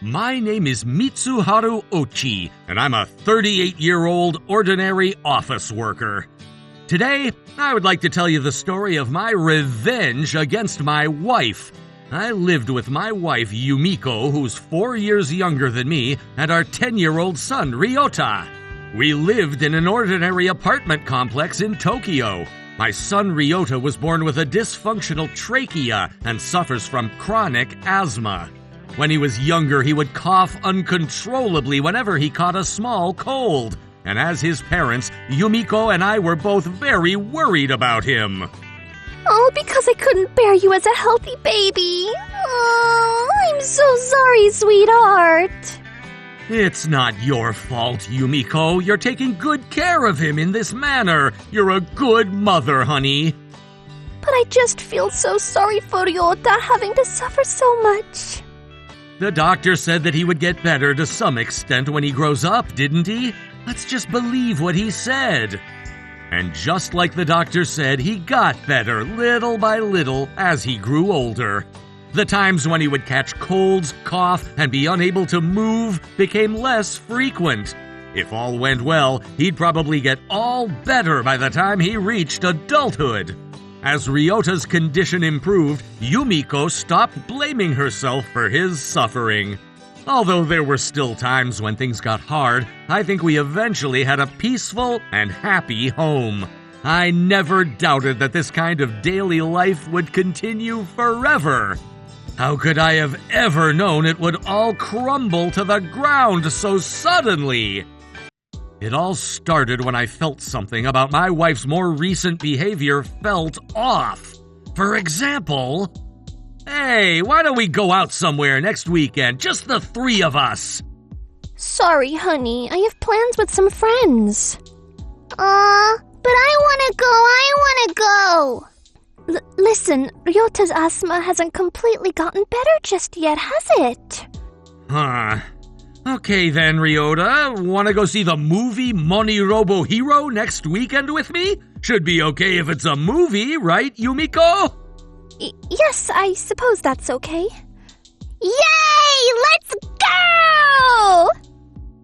My name is Mitsuharu Ochi, and I'm a 38-year-old ordinary office worker. Today, I would like to tell you the story of my revenge against my wife. I lived with my wife, Yumiko, who's 4 years younger than me, and our 10-year-old son, Ryota. We lived in an ordinary apartment complex in Tokyo. My son, Ryota, was born with a dysfunctional trachea and suffers from chronic asthma. When he was younger, he would cough uncontrollably whenever he caught a small cold. And as his parents, Yumiko and I were both very worried about him. Oh, because I couldn't bear you as a healthy baby. Oh, I'm so sorry, sweetheart. It's not your fault, Yumiko. You're taking good care of him in this manner. You're a good mother, honey. But I just feel so sorry for Ryota having to suffer so much. The doctor said that he would get better to some extent when he grows up, didn't he? Let's just believe what he said. And just like the doctor said, he got better little by little as he grew older. The times when he would catch colds, cough, and be unable to move became less frequent. If all went well, he'd probably get all better by the time he reached adulthood. As Ryota's condition improved, Yumiko stopped blaming herself for his suffering. Although there were still times when things got hard, I think we eventually had a peaceful and happy home. I never doubted that this kind of daily life would continue forever. How could I have ever known it would all crumble to the ground so suddenly? It all started when I felt something about my wife's more recent behavior felt off. For example, hey, why don't we go out somewhere next weekend, just the three of us? Sorry, honey, I have plans with some friends. But I wanna go. Listen, Ryota's asthma hasn't completely gotten better just yet, has it? Huh. Okay then, Ryota. Wanna go see the movie MoniRobo Hero next weekend with me? Should be okay if it's a movie, right, Yumiko? Yes, I suppose that's okay. Yay! Let's go!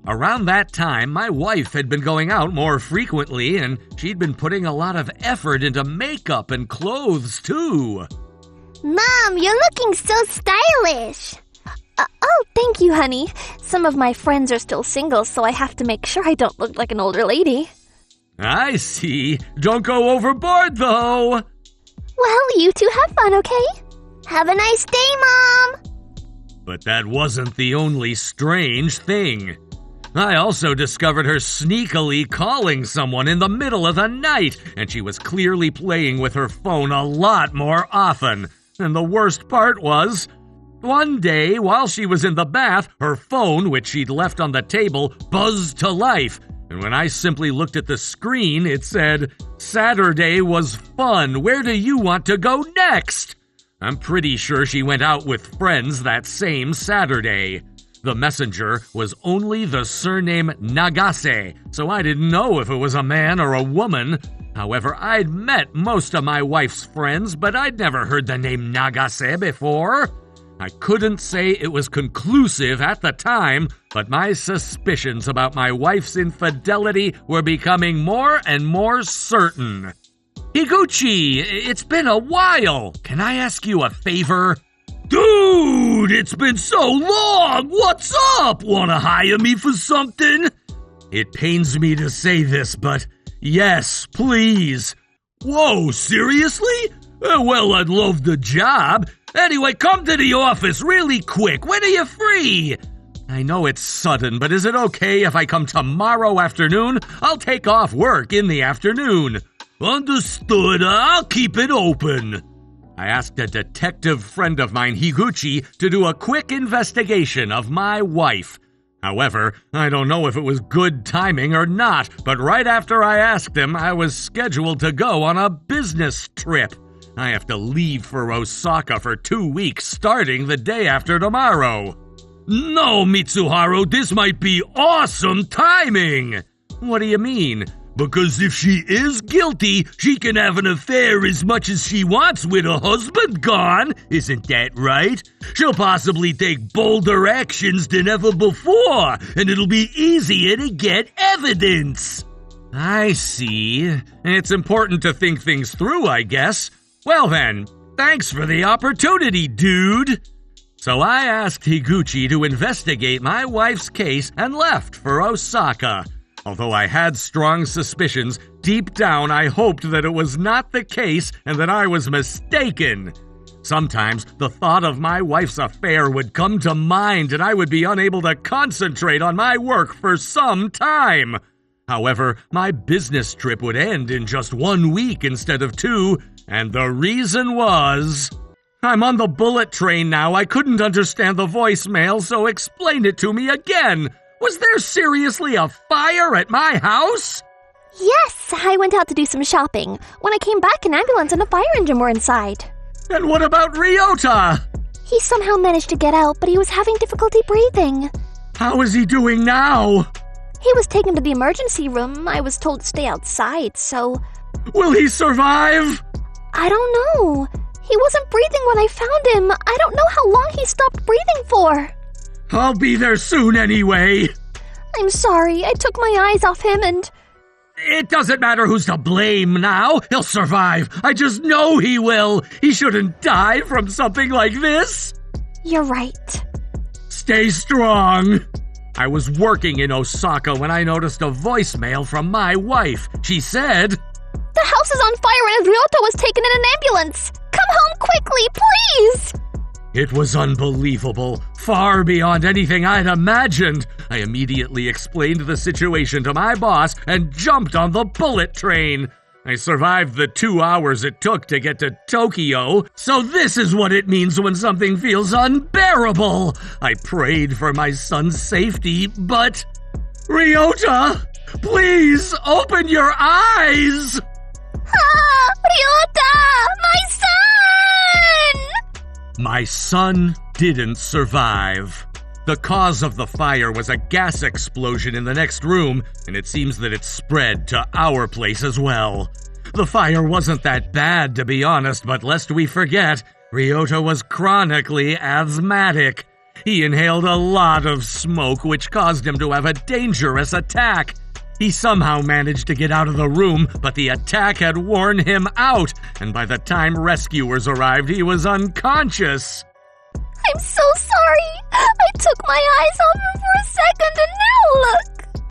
Around that time, my wife had been going out more frequently, and she'd been putting a lot of effort into makeup and clothes, too. Mom, you're looking so stylish. Oh, thank you, honey. Some of my friends are still single, so I have to make sure I don't look like an older lady. I see. Don't go overboard, though. Well, you two have fun, okay? Have a nice day, Mom! But that wasn't the only strange thing. I also discovered her sneakily calling someone in the middle of the night, and she was clearly playing with her phone a lot more often. And the worst part was, one day, while she was in the bath, her phone, which she'd left on the table, buzzed to life. And when I simply looked at the screen, it said, "Saturday was fun. Where do you want to go next?" I'm pretty sure she went out with friends that same Saturday. The messenger was only the surname Nagase, so I didn't know if it was a man or a woman. However, I'd met most of my wife's friends, but I'd never heard the name Nagase before. I couldn't say it was conclusive at the time, but my suspicions about my wife's infidelity were becoming more and more certain. Higuchi, it's been a while. Can I ask you a favor? Dude, it's been so long. What's up? Wanna hire me for something? It pains me to say this, but yes, please. Whoa, seriously? Well, I'd love the job. Anyway, come to the office really quick. When are you free? I know it's sudden, but is it okay if I come tomorrow afternoon? I'll take off work in the afternoon. Understood. I'll keep it open. I asked a detective friend of mine, Higuchi, to do a quick investigation of my wife. However, I don't know if it was good timing or not, but right after I asked him, I was scheduled to go on a business trip. I have to leave for Osaka for 2 weeks, starting the day after tomorrow. No, Mitsuharu, this might be awesome timing! What do you mean? Because if she is guilty, she can have an affair as much as she wants with her husband gone. Isn't that right? She'll possibly take bolder actions than ever before, and it'll be easier to get evidence. I see. It's important to think things through, I guess. Well then, thanks for the opportunity, dude. So I asked Higuchi to investigate my wife's case and left for Osaka. Although I had strong suspicions, deep down I hoped that it was not the case and that I was mistaken. Sometimes the thought of my wife's affair would come to mind and I would be unable to concentrate on my work for some time. However, my business trip would end in just 1 week instead of 2, and the reason was... I'm on the bullet train now. I couldn't understand the voicemail, so explain it to me again. Was there seriously a fire at my house? Yes, I went out to do some shopping. When I came back, an ambulance and a fire engine were inside. And what about Ryota? He somehow managed to get out, but he was having difficulty breathing. How is he doing now? He was taken to the emergency room. I was told to stay outside, so... Will he survive? I don't know. He wasn't breathing when I found him. I don't know how long he stopped breathing for. I'll be there soon anyway. I'm sorry. I took my eyes off him and... It doesn't matter who's to blame now. He'll survive. I just know he will. He shouldn't die from something like this. You're right. Stay strong. I was working in Osaka when I noticed a voicemail from my wife. She said, "The house is on fire and Ryota was taken in an ambulance. Come home quickly, please!" It was unbelievable, far beyond anything I'd imagined. I immediately explained the situation to my boss and jumped on the bullet train. I survived the 2 hours it took to get to Tokyo, so this is what it means when something feels unbearable. I prayed for my son's safety, but... Ryota, please open your eyes! Ah, Ryota, my son! My son didn't survive. The cause of the fire was a gas explosion in the next room, and it seems that it spread to our place as well. The fire wasn't that bad, to be honest, but lest we forget, Ryota was chronically asthmatic. He inhaled a lot of smoke, which caused him to have a dangerous attack. He somehow managed to get out of the room, but the attack had worn him out, and by the time rescuers arrived, he was unconscious. I'm so sorry. I took my eyes off him for a second, and now look.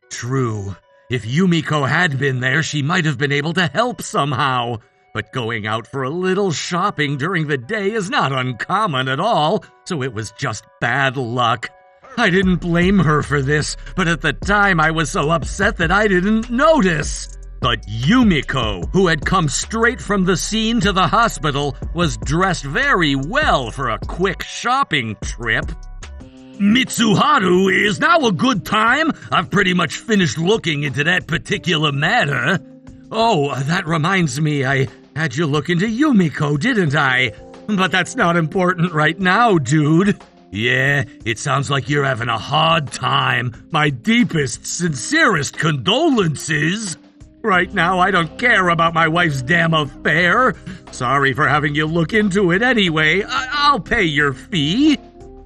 True. If Yumiko had been there, she might have been able to help somehow. But going out for a little shopping during the day is not uncommon at all, so it was just bad luck. I didn't blame her for this, but at the time I was so upset that I didn't notice. But Yumiko, who had come straight from the scene to the hospital, was dressed very well for a quick shopping trip. Mitsuharu, is now a good time? I've pretty much finished looking into that particular matter. Oh, that reminds me, I had you look into Yumiko, didn't I? But that's not important right now, dude. Yeah, it sounds like you're having a hard time. My deepest, sincerest condolences. Right now, I don't care about my wife's damn affair. Sorry for having you look into it anyway. I'll pay your fee.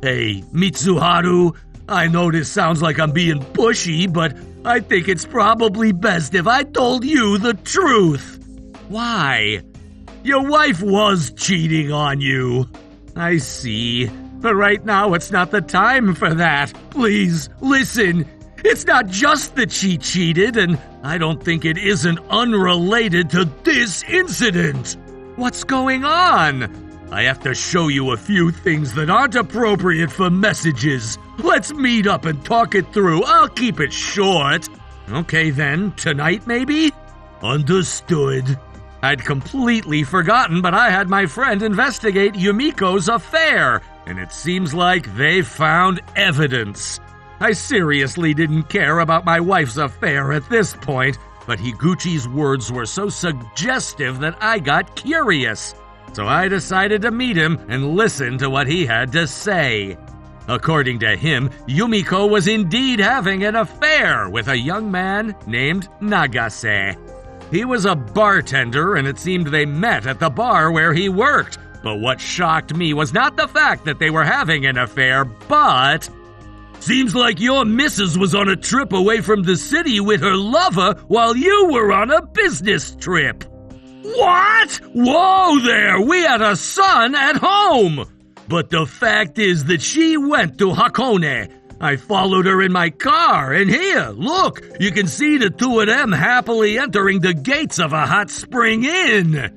Hey, Mitsuharu, I know this sounds like I'm being pushy, but I think it's probably best if I told you the truth. Why? Your wife was cheating on you. I see. But right now, it's not the time for that. Please, listen. It's not just that she cheated, and I don't think it isn't unrelated to this incident. What's going on? I have to show you a few things that aren't appropriate for messages. Let's meet up and talk it through. I'll keep it short. Okay then, tonight maybe? Understood. I'd completely forgotten, but I had my friend investigate Yumiko's affair, and it seems like they found evidence. I seriously didn't care about my wife's affair at this point, but Higuchi's words were so suggestive that I got curious. So I decided to meet him and listen to what he had to say. According to him, Yumiko was indeed having an affair with a young man named Nagase. He was a bartender, and it seemed they met at the bar where he worked. But what shocked me was not the fact that they were having an affair, but... Seems like your missus was on a trip away from the city with her lover while you were on a business trip. What? Whoa there, we had a son at home! But the fact is that she went to Hakone. I followed her in my car, and here, look, you can see the two of them happily entering the gates of a hot spring inn.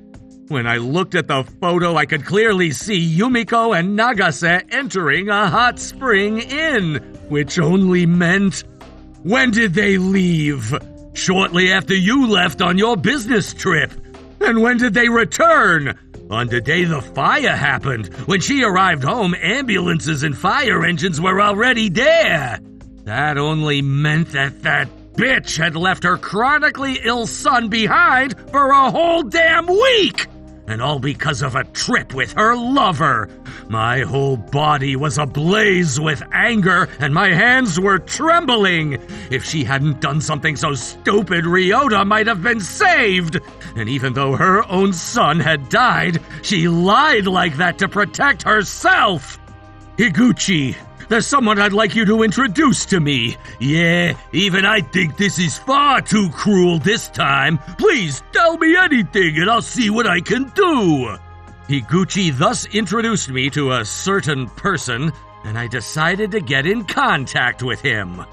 When I looked at the photo, I could clearly see Yumiko and Nagase entering a hot spring inn, which only meant... When did they leave? Shortly after you left on your business trip. And when did they return? On the day the fire happened. When she arrived home, ambulances and fire engines were already there. That only meant that bitch had left her chronically ill son behind for a whole damn week! And all because of a trip with her lover. My whole body was ablaze with anger, and my hands were trembling. If she hadn't done something so stupid, Ryota might have been saved. And even though her own son had died, she lied like that to protect herself. Higuchi, there's someone I'd like you to introduce to me. Yeah, even I think this is far too cruel this time. Please tell me anything and I'll see what I can do. Higuchi thus introduced me to a certain person, and I decided to get in contact with him.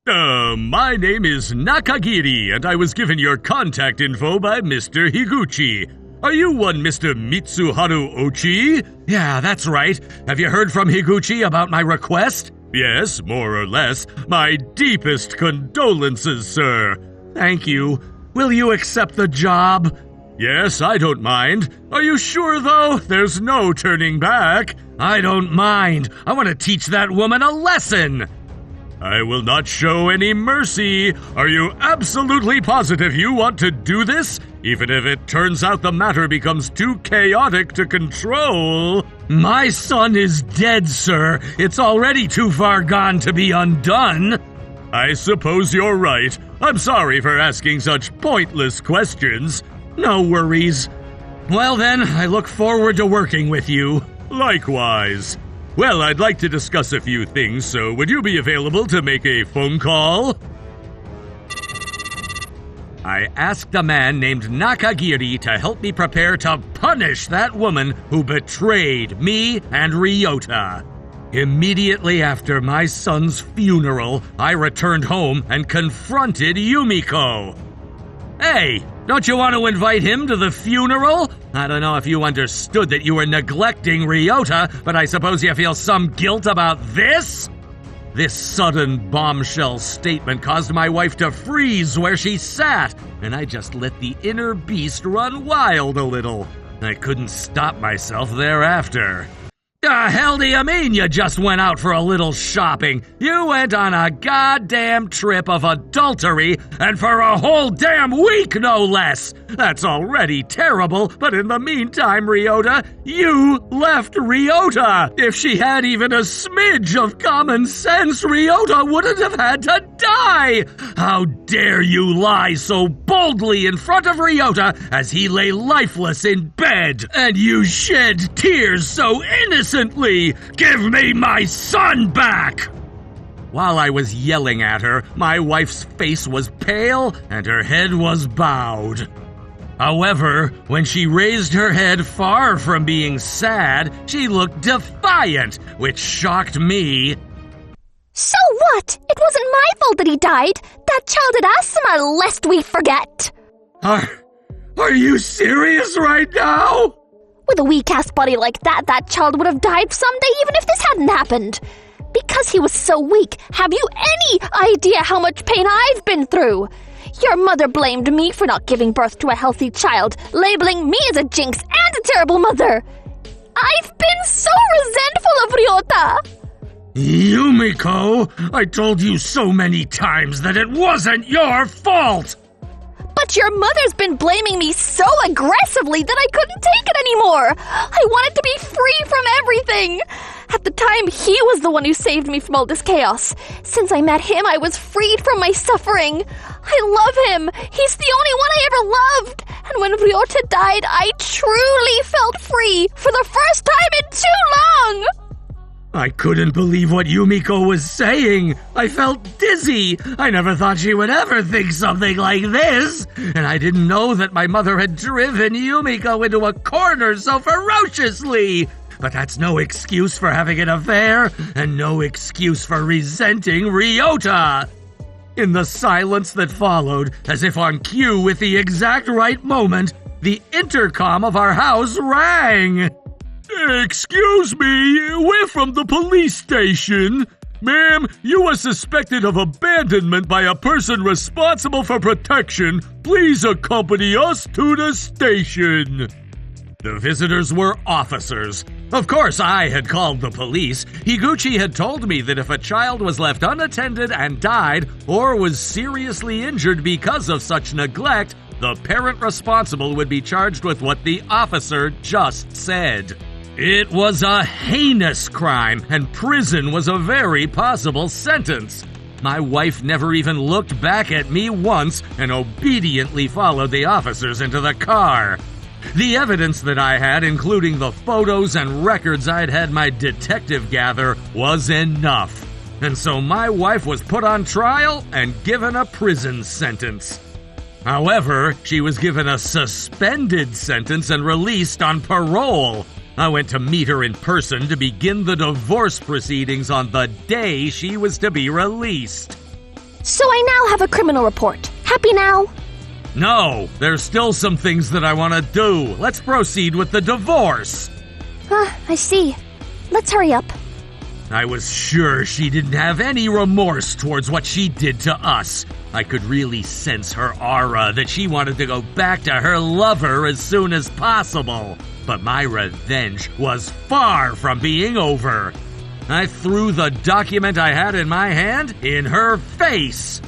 My name is Nakagiri, and I was given your contact info by Mr. Higuchi. Are you one Mr. Mitsuharu Ochi? Yeah, that's right. Have you heard from Higuchi about my request? Yes, more or less. My deepest condolences, sir. Thank you. Will you accept the job? Yes, I don't mind. Are you sure, though? There's no turning back. I don't mind. I want to teach that woman a lesson. I will not show any mercy. Are you absolutely positive you want to do this? Even if it turns out the matter becomes too chaotic to control. My son is dead, sir. It's already too far gone to be undone. I suppose you're right. I'm sorry for asking such pointless questions. No worries. Well then, I look forward to working with you. Likewise. Well, I'd like to discuss a few things, so would you be available to make a phone call? I asked a man named Nakagiri to help me prepare to punish that woman who betrayed me and Ryota. Immediately after my son's funeral, I returned home and confronted Yumiko. Hey, don't you want to invite him to the funeral? I don't know if you understood that you were neglecting Ryota, but I suppose you feel some guilt about this? This sudden bombshell statement caused my wife to freeze where she sat, and I just let the inner beast run wild a little. I couldn't stop myself thereafter. The hell do you mean you just went out for a little shopping? You went on a goddamn trip of adultery, and for a whole damn week, no less! That's already terrible, but in the meantime, Ryota, you left Ryota! If she had even a smidge of common sense, Ryota wouldn't have had to die! How dare you lie so boldly in front of Ryota as he lay lifeless in bed, and you shed tears so innocently! Give me my son back! While I was yelling at her, my wife's face was pale and her head was bowed. However, when she raised her head far from being sad, she looked defiant, which shocked me. So what? It wasn't my fault that he died. That child had asthma, lest we forget. Are you serious right now? With a weak-ass body like that, that child would have died someday even if this hadn't happened. Because he was so weak, have you any idea how much pain I've been through? Your mother blamed me for not giving birth to a healthy child, labeling me as a jinx and a terrible mother. I've been so resentful of Ryota. Yumiko, I told you so many times that it wasn't your fault. But your mother's been blaming me so aggressively that I couldn't take it anymore. I wanted to be free from everything. At the time, he was the one who saved me from all this chaos. Since I met him, I was freed from my suffering. I love him. He's the only one I ever loved. And when Ryota died, I truly felt free for the first time in too long. I couldn't believe what Yumiko was saying. I felt dizzy. I never thought she would ever think something like this. And I didn't know that my mother had driven Yumiko into a corner so ferociously. But that's no excuse for having an affair, and no excuse for resenting Ryota. In the silence that followed, as if on cue with the exact right moment, the intercom of our house rang. Excuse me, we're from the police station. Ma'am, you are suspected of abandonment by a person responsible for protection. Please accompany us to the station. The visitors were officers. Of course, I had called the police. Higuchi had told me that if a child was left unattended and died, or was seriously injured because of such neglect, the parent responsible would be charged with what the officer just said. It was a heinous crime, and prison was a very possible sentence. My wife never even looked back at me once and obediently followed the officers into the car. The evidence that I had, including the photos and records I'd had my detective gather, was enough. And so my wife was put on trial and given a prison sentence. However, she was given a suspended sentence and released on parole. I went to meet her in person to begin the divorce proceedings on the day she was to be released. So I now have a criminal report. Happy now? No, there's still some things that I want to do. Let's proceed with the divorce. I see. Let's hurry up. I was sure she didn't have any remorse towards what she did to us. I could really sense her aura that she wanted to go back to her lover as soon as possible. But my revenge was far from being over. I threw the document I had in my hand in her face.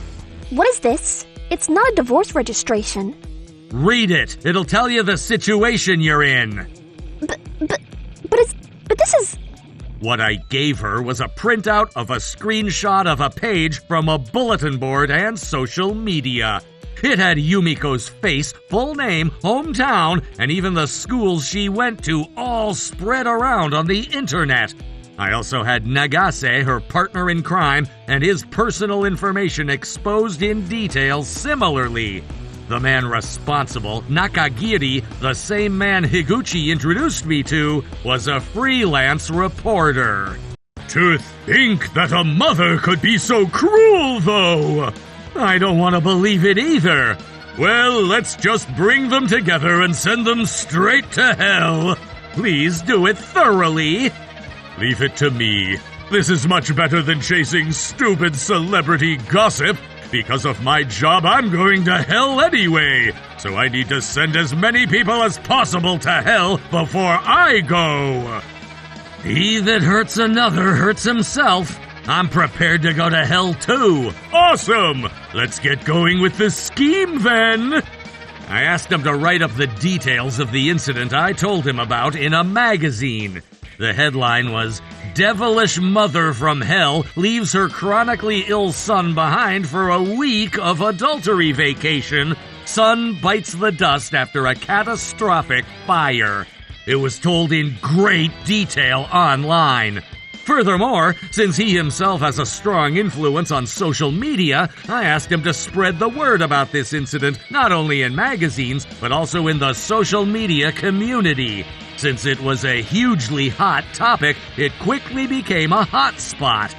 What is this? It's not a divorce registration. Read it. It'll tell you the situation you're in. But this is... What I gave her was a printout of a screenshot of a page from a bulletin board and social media. It had Yumiko's face, full name, hometown, and even the schools she went to all spread around on the internet. I also had Nagase, her partner in crime, and his personal information exposed in detail similarly. The man responsible, Nakagiri, the same man Higuchi introduced me to, was a freelance reporter. To think that a mother could be so cruel, though! I don't want to believe it either. Well, let's just bring them together and send them straight to hell. Please do it thoroughly. Leave it to me. This is much better than chasing stupid celebrity gossip. Because of my job, I'm going to hell anyway. So I need to send as many people as possible to hell before I go. He that hurts another hurts himself. I'm prepared to go to hell too. Awesome! Let's get going with the scheme then. I asked him to write up the details of the incident I told him about in a magazine. The headline was, "Devilish Mother from Hell Leaves Her Chronically Ill Son Behind for a Week of Adultery Vacation. Son Bites the Dust After a Catastrophic Fire." It was told in great detail online. Furthermore, since he himself has a strong influence on social media, I asked him to spread the word about this incident, not only in magazines, but also in the social media community. Since it was a hugely hot topic, it quickly became a hot spot.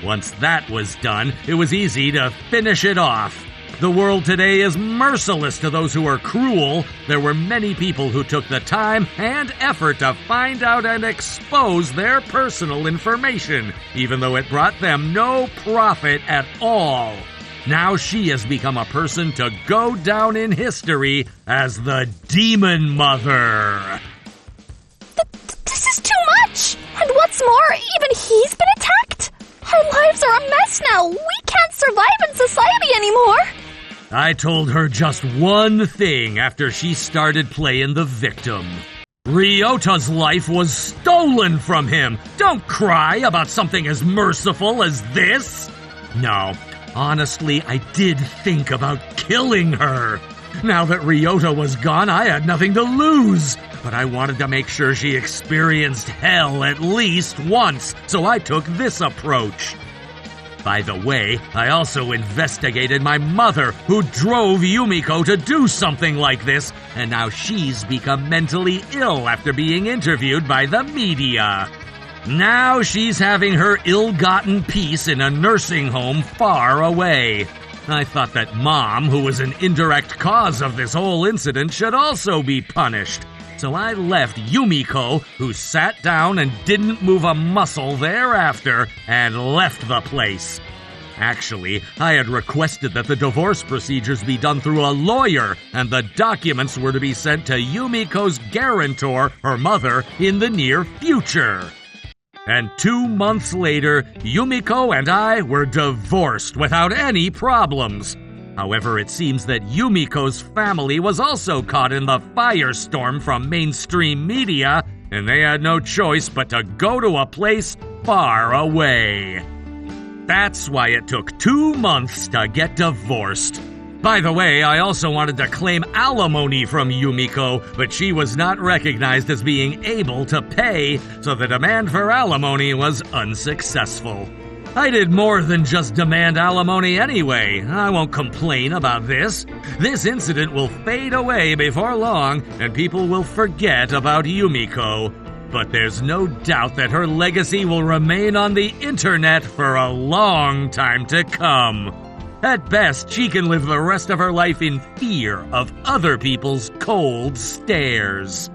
Once that was done, it was easy to finish it off. The world today is merciless to those who are cruel. There were many people who took the time and effort to find out and expose their personal information, even though it brought them no profit at all. Now she has become a person to go down in history as the Demon Mother. This is too much! And what's more, even he's been attacked? Our lives are a mess now! We can't survive in society anymore! I told her just one thing after she started playing the victim. Ryota's life was stolen from him. Don't cry about something as merciful as this. No, honestly, I did think about killing her. Now that Ryota was gone, I had nothing to lose. But I wanted to make sure she experienced hell at least once, so I took this approach. By the way, I also investigated my mother, who drove Yumiko to do something like this, and now she's become mentally ill after being interviewed by the media. Now she's having her ill-gotten peace in a nursing home far away. I thought that Mom, who was an indirect cause of this whole incident, should also be punished. So I left Yumiko, who sat down and didn't move a muscle thereafter, and left the place. Actually, I had requested that the divorce procedures be done through a lawyer, and the documents were to be sent to Yumiko's guarantor, her mother, in the near future. And 2 months later, Yumiko and I were divorced without any problems. However, it seems that Yumiko's family was also caught in the firestorm from mainstream media, and they had no choice but to go to a place far away. That's why it took 2 months to get divorced. By the way, I also wanted to claim alimony from Yumiko, but she was not recognized as being able to pay, so the demand for alimony was unsuccessful. I did more than just demand alimony anyway. I won't complain about this. This incident will fade away before long, and people will forget about Yumiko. But there's no doubt that her legacy will remain on the internet for a long time to come. At best, she can live the rest of her life in fear of other people's cold stares.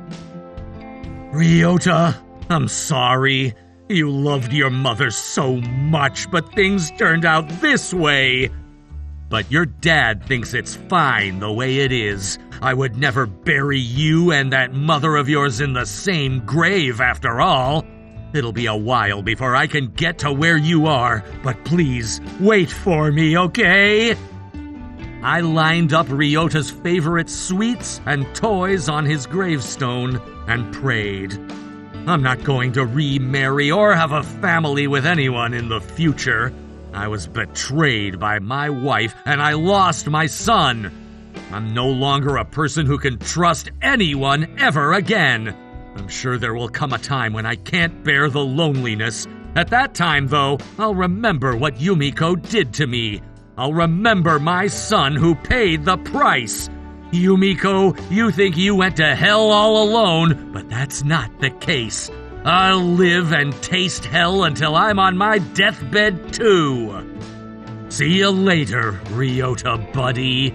Ryota, I'm sorry. You loved your mother so much, but things turned out this way. But your dad thinks it's fine the way it is. I would never bury you and that mother of yours in the same grave after all. It'll be a while before I can get to where you are, but please, wait for me, okay? I lined up Ryota's favorite sweets and toys on his gravestone and prayed. I'm not going to remarry or have a family with anyone in the future. I was betrayed by my wife, and I lost my son. I'm no longer a person who can trust anyone ever again. I'm sure there will come a time when I can't bear the loneliness. At that time, though, I'll remember what Yumiko did to me. I'll remember my son who paid the price. Yumiko, you think you went to hell all alone, but that's not the case. I'll live and taste hell until I'm on my deathbed, too. See you later, Ryota buddy.